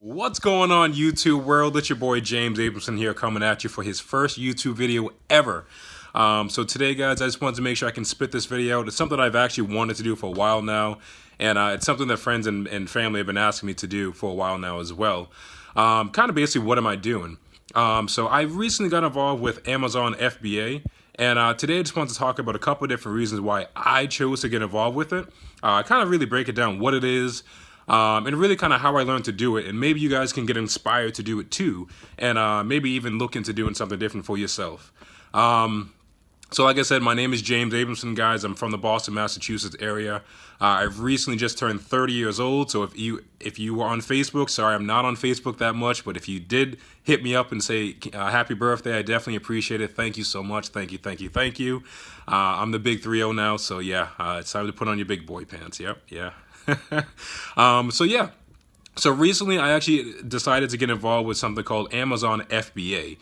What's going on, YouTube world? It's your boy James Abramson here, coming at you for his first YouTube video ever. So today, guys, I just wanted to make sure I can spit this video out. It's something I've actually wanted to do for a while now, and it's something that friends and family have been asking me to do for a while now as well. Kind of basically, what am I doing? So I recently got involved with Amazon FBA, and today I just want to talk about a couple of different reasons why I chose to get involved with it. Kind of really break it down, what it is, and really kind of how I learned to do it, and maybe you guys can get inspired to do it too, and maybe even look into doing something different for yourself. So like I said, my name is James Abramson, guys. I'm from the Boston, Massachusetts area. I've recently just turned 30 years old, so if you were on Facebook, sorry, I'm not on Facebook that much, but if you did hit me up and say happy birthday, I definitely appreciate it. Thank you so much. Thank you, thank you, thank you. I'm the big 3-0 now, so yeah, it's time to put on your big boy pants. Yep, yeah. So yeah, so recently I actually decided to get involved with something called Amazon FBA.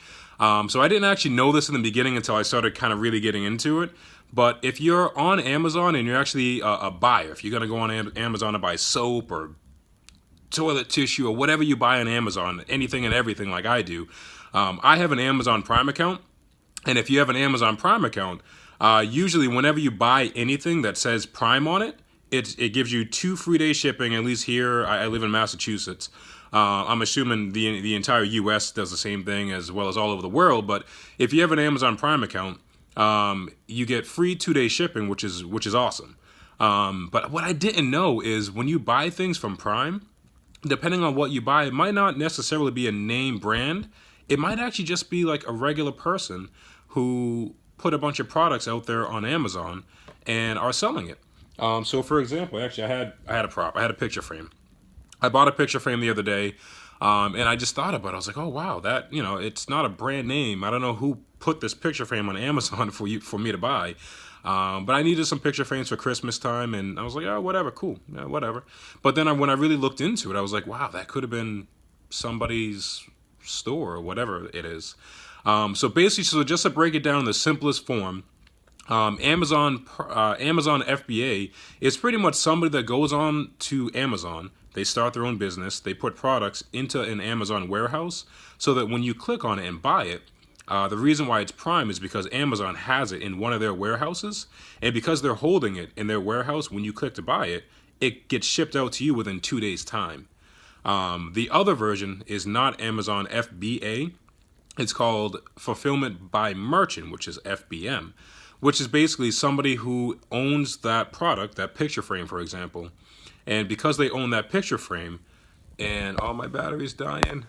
So I didn't actually know this in the beginning until I started kind of really getting into it. But if you're on Amazon and you're actually a buyer, if you're going to go on Amazon to buy soap or toilet tissue or whatever you buy on Amazon, anything and everything like I do, I have an Amazon Prime account. And if you have an Amazon Prime account, usually whenever you buy anything that says Prime on it, it gives you 2 free day shipping. At least here, I live in Massachusetts. I'm assuming the entire U.S. does the same thing, as well as all over the world. But if you have an Amazon Prime account, you get free 2-day shipping, which is awesome. But what I didn't know is when you buy things from Prime, depending on what you buy, it might not necessarily be a name brand. It might actually just be like a regular person who put a bunch of products out there on Amazon and are selling it. So for example, actually I had a prop, I had a picture frame. I bought a picture frame the other day, and I just thought about it. I was like, oh wow, that, it's not a brand name. I don't know who put this picture frame on Amazon for me to buy. But I needed some picture frames for Christmas time, and I was like, oh, whatever, cool, yeah, whatever. But then when I really looked into it, I was like, wow, that could have been somebody's store or whatever it is. So basically, so just to break it down in the simplest form, Amazon FBA is pretty much somebody that goes on to Amazon. They start their own business. They put products into an Amazon warehouse so that when you click on it and buy it, the reason why it's Prime is because Amazon has it in one of their warehouses, and because they're holding it in their warehouse, when you click to buy it, it gets shipped out to you within 2 days' time. The other version is not Amazon FBA. It's called Fulfillment by Merchant, which is FBM, which is basically somebody who owns that product, that picture frame, for example. And because they own that picture frame, and all my battery's dying,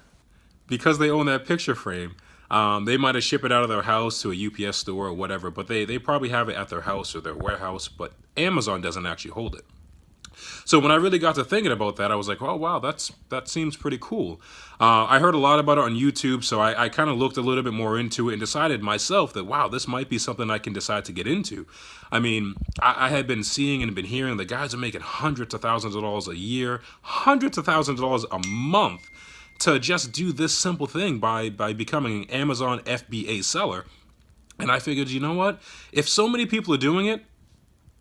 because they own that picture frame, they might have shipped it out of their house to a UPS store or whatever, but they probably have it at their house or their warehouse, but Amazon doesn't actually hold it. So when I really got to thinking about that, I was like, oh, wow, that seems pretty cool. I heard a lot about it on YouTube, so I kind of looked a little bit more into it and decided myself that, wow, this might be something I can decide to get into. I mean, I had been seeing and been hearing the guys are making hundreds of thousands of dollars a year, hundreds of thousands of dollars a month to just do this simple thing by becoming an Amazon FBA seller. And I figured, you know what? If so many people are doing it,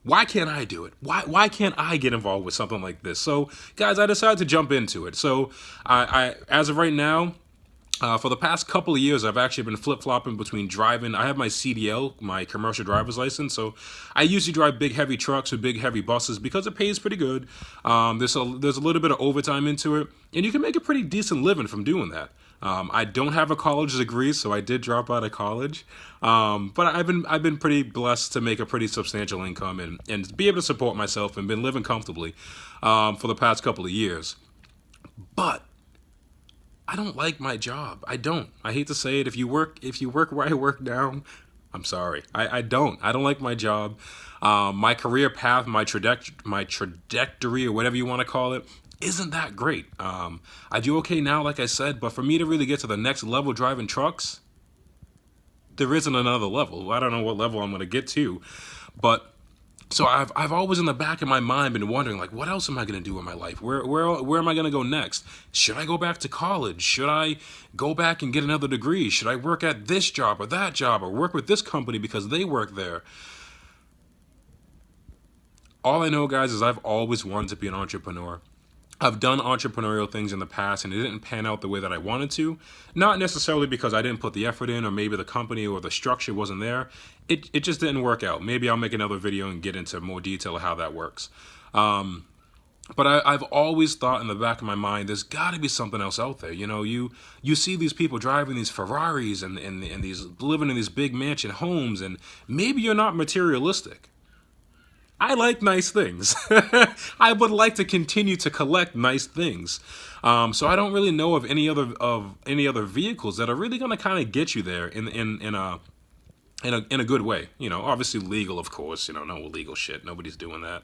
why can't I do it? Why can't I get involved with something like this? So, guys, I decided to jump into it. So, I as of right now, for the past couple of years, I've actually been flip-flopping between driving. I have my CDL, my commercial driver's license, so I usually drive big, heavy trucks or big, heavy buses because it pays pretty good. There's a little bit of overtime into it, and you can make a pretty decent living from doing that. I don't have a college degree, so I did drop out of college. But I've been pretty blessed to make a pretty substantial income and be able to support myself and been living comfortably for the past couple of years. But I don't like my job. I don't. I hate to say it. If you work where I work now, I'm sorry. I don't like my job. My career path, my trajectory, or whatever you want to call it, isn't that great. I do okay now, like I said, but for me to really get to the next level driving trucks, there isn't another level. I don't know what level I'm going to get to, but so I've always in the back of my mind been wondering, like, what else am I going to do in my life? Where am I going to go next? Should I go back to college? Should I go back and get another degree? Should I work at this job or that job or work with this company because they work there? All I know, guys, is I've always wanted to be an entrepreneur. I've done entrepreneurial things in the past and it didn't pan out the way that I wanted to. Not necessarily because I didn't put the effort in or maybe the company or the structure wasn't there. It just didn't work out. Maybe I'll make another video and get into more detail of how that works. But I've always thought in the back of my mind, there's got to be something else out there. You know, you see these people driving these Ferraris and these living in these big mansion homes, and maybe you're not materialistic. I like nice things. I would like to continue to collect nice things. So I don't really know of any other vehicles that are really going to kind of get you there in a good way. You know, obviously legal, of course. You know, no illegal shit. Nobody's doing that.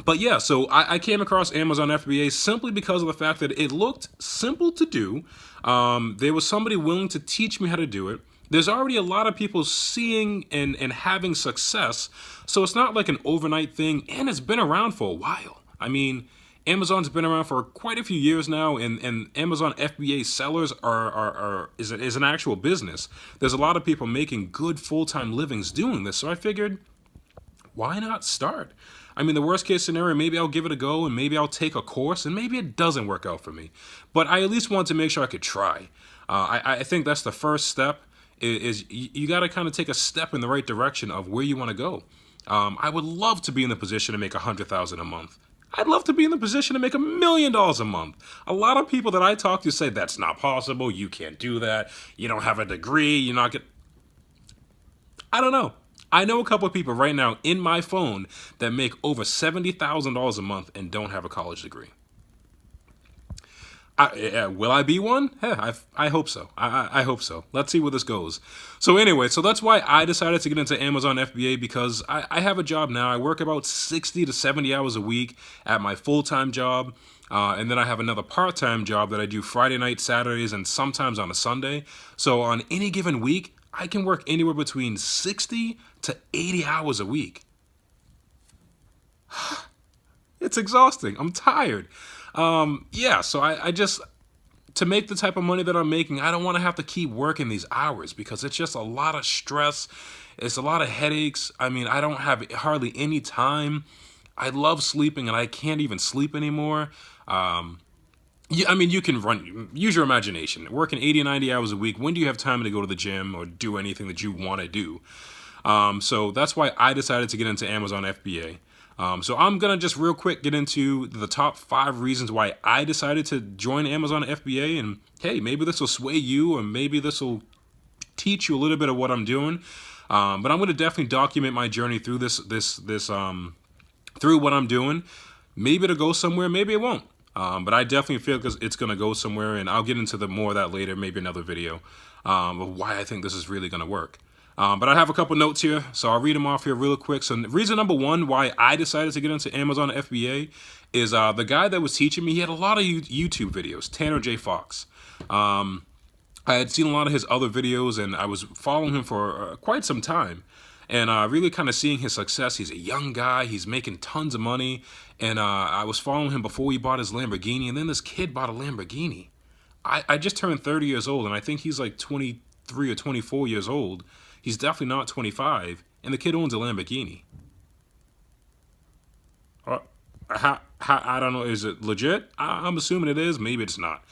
But yeah, so I came across Amazon FBA simply because of the fact that it looked simple to do. There was somebody willing to teach me how to do it. There's already a lot of people seeing and having success, so it's not like an overnight thing, and it's been around for a while. I mean, Amazon's been around for quite a few years now, and Amazon FBA sellers is an actual business. There's a lot of people making good full-time livings doing this, so I figured, why not start? I mean, the worst case scenario, maybe I'll give it a go and maybe I'll take a course and maybe it doesn't work out for me. But I at least wanted to make sure I could try. I think that's the first step is you got to kind of take a step in the right direction of where you want to go. I would love to be in the position to make $100,000 a month. I'd love to be in the position to make $1 million a month. A lot of people that I talk to say that's not possible. You can't do that. You don't have a degree. You're not getting... I don't know. I know a couple of people right now in my phone that make over $70,000 a month and don't have a college degree. Will I be one? I hope so. I hope so. Let's see where this goes. So anyway, so that's why I decided to get into Amazon FBA, because I have a job now. I work about 60 to 70 hours a week at my full-time job. And then I have another part-time job that I do Friday night, Saturdays, and sometimes on a Sunday. So on any given week, I can work anywhere between 60 to 80 hours a week. It's exhausting. I'm tired. Yeah, so I just, to make the type of money that I'm making, I don't want to have to keep working these hours because it's just a lot of stress. It's a lot of headaches. I mean, I don't have hardly any time. I love sleeping and I can't even sleep anymore. I mean, you can use your imagination. Working 80 or 90 hours a week, when do you have time to go to the gym or do anything that you want to do? So that's why I decided to get into Amazon FBA. So I'm going to just real quick get into the top 5 reasons why I decided to join Amazon FBA. And hey, maybe this will sway you or maybe this will teach you a little bit of what I'm doing. But I'm going to definitely document my journey through through what I'm doing. Maybe it'll go somewhere, maybe it won't. But I definitely feel it's going to go somewhere, and I'll get into more of that later, maybe another video, of why I think this is really going to work. But I have a couple notes here, so I'll read them off here real quick. So reason number 1 why I decided to get into Amazon FBA is the guy that was teaching me, he had a lot of YouTube videos, Tanner J. Fox. I had seen a lot of his other videos, and I was following him for quite some time. And really kind of seeing his success. He's a young guy. He's making tons of money. And I was following him before he bought his Lamborghini. And then this kid bought a Lamborghini. I just turned 30 years old. And I think he's like 23 or 24 years old. He's definitely not 25. And the kid owns a Lamborghini. I don't know. Is it legit? I'm assuming it is. Maybe it's not.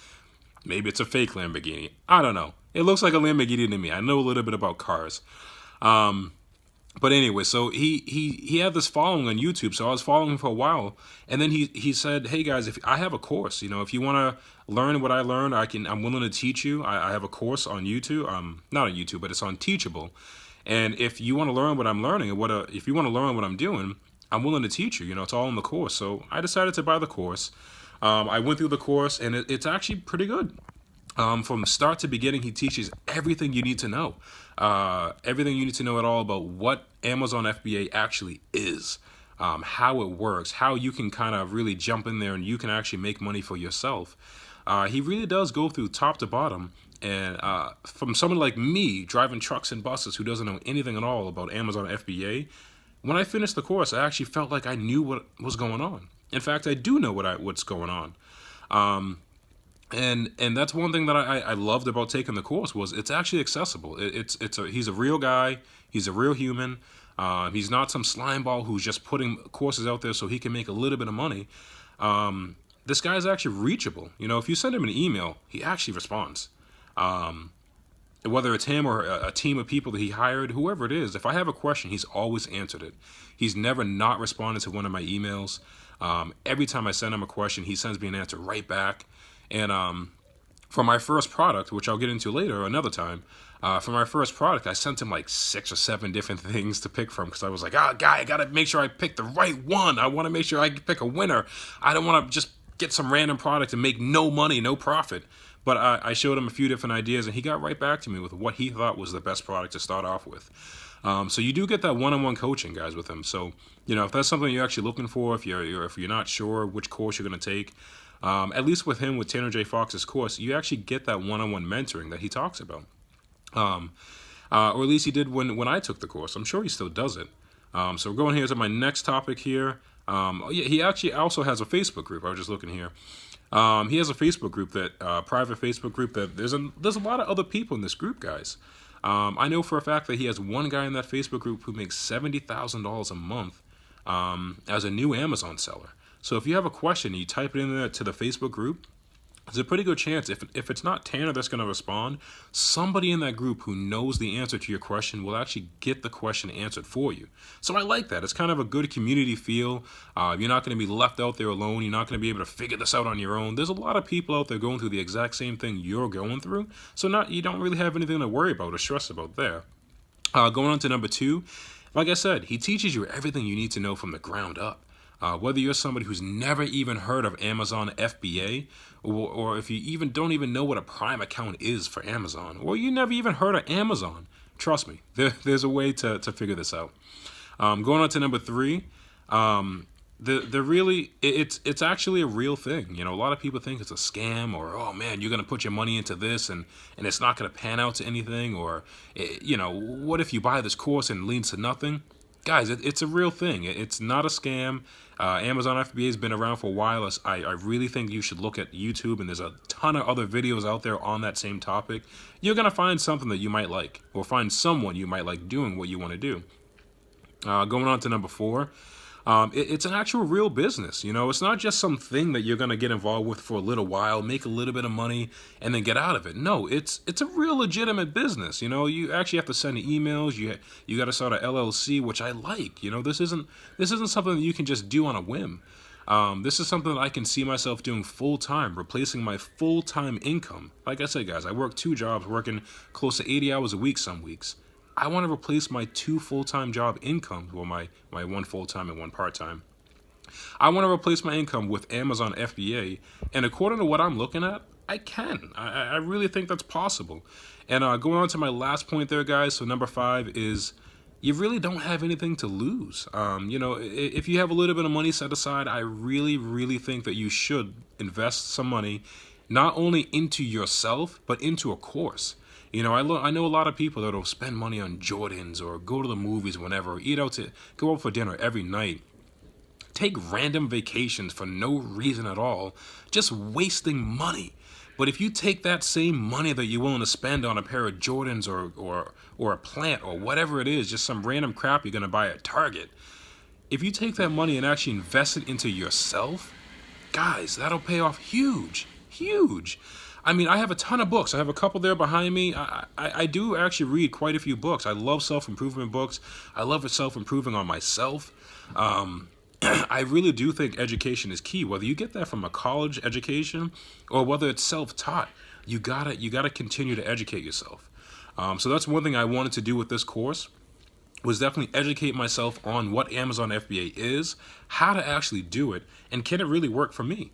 Maybe it's a fake Lamborghini. I don't know. It looks like a Lamborghini to me. I know a little bit about cars. But anyway, so he had this following on YouTube, so I was following him for a while, and then he said, "Hey guys, if I have a course, if you want to learn what I learned, I'm willing to teach you. I have a course on YouTube, not on YouTube, but it's on Teachable, and if you want to learn what I'm learning, if you want to learn what I'm doing, I'm willing to teach you. It's all in the course." So I decided to buy the course. I went through the course, and it's actually pretty good. From start to beginning, he teaches everything you need to know. Everything you need to know at all about what Amazon FBA actually is, how it works, how you can kind of really jump in there and you can actually make money for yourself. He really does go through top to bottom. And from someone like me, driving trucks and buses who doesn't know anything at all about Amazon FBA, when I finished the course, I actually felt like I knew what was going on. In fact, I do know what's going on. And that's one thing that I loved about taking the course was it's actually accessible. He's a real guy. He's a real human. He's not some slimeball who's just putting courses out there so he can make a little bit of money. This guy is actually reachable. You know, if you send him an email, he actually responds. Whether it's him or a team of people that he hired, whoever it is, if I have a question, he's always answered it. He's never not responded to one of my emails. Every time I send him a question, he sends me an answer right back. And for my first product, which I'll get into later another time, for my first product, I sent him like 6 or 7 different things to pick from because I was like, guy, I got to make sure I pick the right one. I want to make sure I pick a winner. I don't want to just get some random product and make no money, no profit. But I showed him a few different ideas, and he got right back to me with what he thought was the best product to start off with. So you do get that one-on-one coaching, guys, with him. So, you know, if that's something you're actually looking for, if you're not sure which course you're going to take, at least with him, with Tanner J. Fox's course, you actually get that one-on-one mentoring that he talks about. Or at least he did when I took the course. I'm sure he still does it. So we're going here to my next topic here. He actually also has a Facebook group. I was just looking here. He has a Facebook group private Facebook group that there's a lot of other people in this group, guys. I know for a fact that he has one guy in that Facebook group who makes $70,000 a month as a new Amazon seller. So if you have a question, you type it in there to the Facebook group. There's a pretty good chance, if it's not Tanner that's going to respond, somebody in that group who knows the answer to your question will actually get the question answered for you. So I like that. It's kind of a good community feel. You're not going to be left out there alone. You're not going to be able to figure this out on your own. There's a lot of people out there going through the exact same thing you're going through. So you don't really have anything to worry about or stress about there. Going on to number 2, like I said, he teaches you everything you need to know from the ground up. Whether you're somebody who's never even heard of Amazon FBA, or if you don't even know what a Prime account is for Amazon, or you never even heard of Amazon, trust me, there's a way to figure this out. Going on to number 3, it's actually a real thing. You know, a lot of people think it's a scam, or, oh man, you're going to put your money into this and it's not going to pan out to anything, or, you know, what if you buy this course and it leads to nothing? Guys, it's a real thing. It's not a scam. Amazon FBA has been around for a while. I really think you should look at YouTube, and there's a ton of other videos out there on that same topic. You're going to find something that you might like, or find someone you might like doing what you want to do. Going on to number 4, it's an actual real business. You know, it's not just something that you're going to get involved with for a little while, make a little bit of money, and then get out of it. No, it's a real legitimate business. You know, you actually have to send emails. You got to start a LLC, which I like. You know, this isn't something that you can just do on a whim. This is something that I can see myself doing full time, replacing my full time income. Like I said, guys, I work 2 jobs, working close to 80 hours a week some weeks. I want to replace my 2 full-time job incomes, well, my 1 full-time and 1 part-time. I want to replace my income with Amazon FBA, and according to what I'm looking at, I can. I really think that's possible. And going on to my last point there, guys, so number 5 is you really don't have anything to lose. You know, if you have a little bit of money set aside, I really, really think that you should invest some money not only into yourself, but into a course. You know, I know a lot of people that'll spend money on Jordans or go to the movies whenever, go out for dinner every night, take random vacations for no reason at all, just wasting money. But if you take that same money that you're willing to spend on a pair of Jordans or a plant or whatever it is, just some random crap you're going to buy at Target, if you take that money and actually invest it into yourself, guys, that'll pay off huge, huge. I mean, I have a ton of books. I have a couple there behind me. I do actually read quite a few books. I love self-improvement books. I love self-improving on myself. I really do think education is key. Whether you get that from a college education or whether it's self-taught, you gotta continue to educate yourself. So that's one thing I wanted to do with this course, was definitely educate myself on what Amazon FBA is, how to actually do it, and can it really work for me?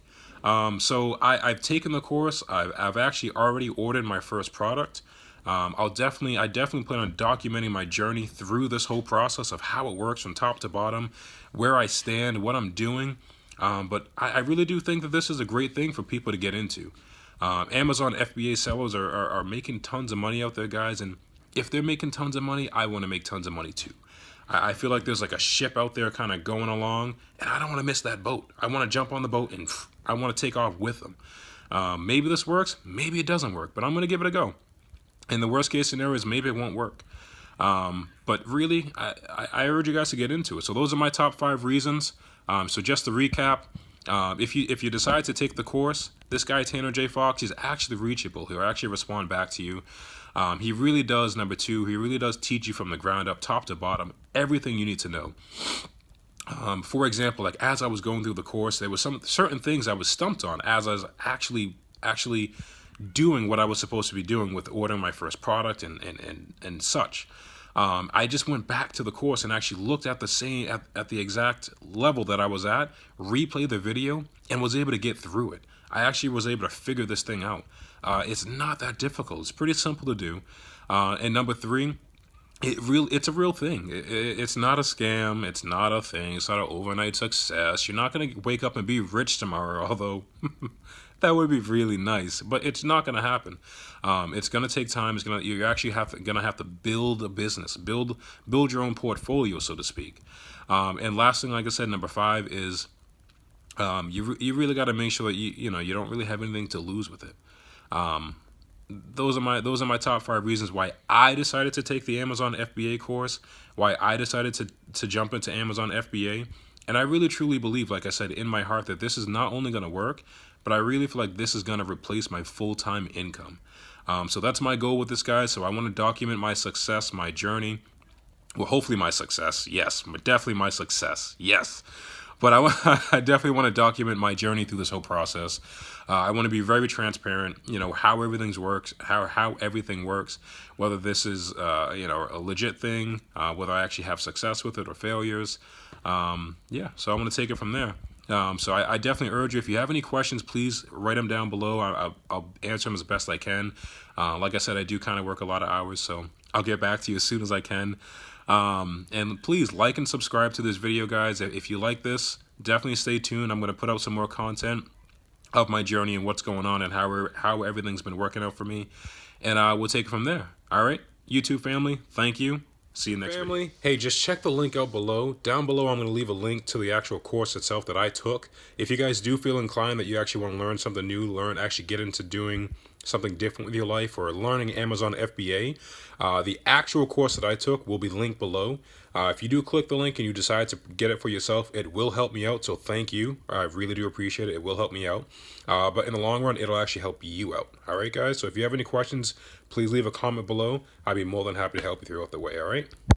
So I've taken the course. I've actually already ordered my first product. I definitely plan on documenting my journey through this whole process of how it works from top to bottom, where I stand, what I'm doing. But I really do think that this is a great thing for people to get into. Amazon FBA sellers are making tons of money out there, guys. And if they're making tons of money, I want to make tons of money too. I feel like there's like a ship out there kind of going along, and I don't want to miss that boat. I want to jump on the boat and I want to take off with them. Maybe this works, maybe it doesn't work, but I'm going to give it a go. And the worst case scenario is maybe it won't work. But really, I urge you guys to get into it. So those are my top 5 reasons. So just to recap, If you decide to take the course, this guy Tanner J. Fox is actually reachable. He'll actually respond back to you. He really does. Number two, he really does teach you from the ground up, top to bottom, everything you need to know. For example, like as I was going through the course, there was some certain things I was stumped on as I was actually doing what I was supposed to be doing with ordering my first product and such. I just went back to the course and actually looked at the exact level that I was at, replayed the video, and was able to get through it. I actually was able to figure this thing out. It's not that difficult. It's pretty simple to do. And number three, it's a real thing. It's not a scam. It's not a thing. It's not an overnight success. You're not going to wake up and be rich tomorrow, although that would be really nice, but it's not going to happen. It's going to take time. You're actually going to have to build a business, build your own portfolio, so to speak. And last thing, like I said, number five is you really got to make sure that you don't really have anything to lose with it. Those are my top 5 reasons why I decided to take the Amazon FBA course, why I decided to jump into Amazon FBA. And I really truly believe, like I said, in my heart that this is not only going to work, but I really feel like this is going to replace my full-time income. So that's my goal with this, guys. So I want to document my success, my journey. Well, hopefully my success, yes, but definitely my success, yes. But I definitely want to document my journey through this whole process. I want to be very transparent, how everything works, how everything works, whether this is, a legit thing, whether I actually have success with it or failures. Yeah, so I'm going to take it from there. So I definitely urge you, if you have any questions, please write them down below. I'll answer them as best I can. Like I said, I do kind of work a lot of hours, so I'll get back to you as soon as I can. And please like and subscribe to this video, guys. If you like this, definitely stay tuned. I'm going to put out some more content of my journey and what's going on and how everything's been working out for me. And we'll take it from there. All right, YouTube family, thank you. See you next week. Hey, just check the link out below. Down below, I'm going to leave a link to the actual course itself that I took. If you guys do feel inclined that you actually want to learn something new, actually get into doing something different with your life or learning Amazon FBA, the actual course that I took will be linked below. If you do click the link and you decide to get it for yourself, it will help me out. So thank you. I really do appreciate it. It will help me out. But in the long run, it'll actually help you out. All right, guys. So if you have any questions, please leave a comment below. I'd be more than happy to help you throughout the way. All right.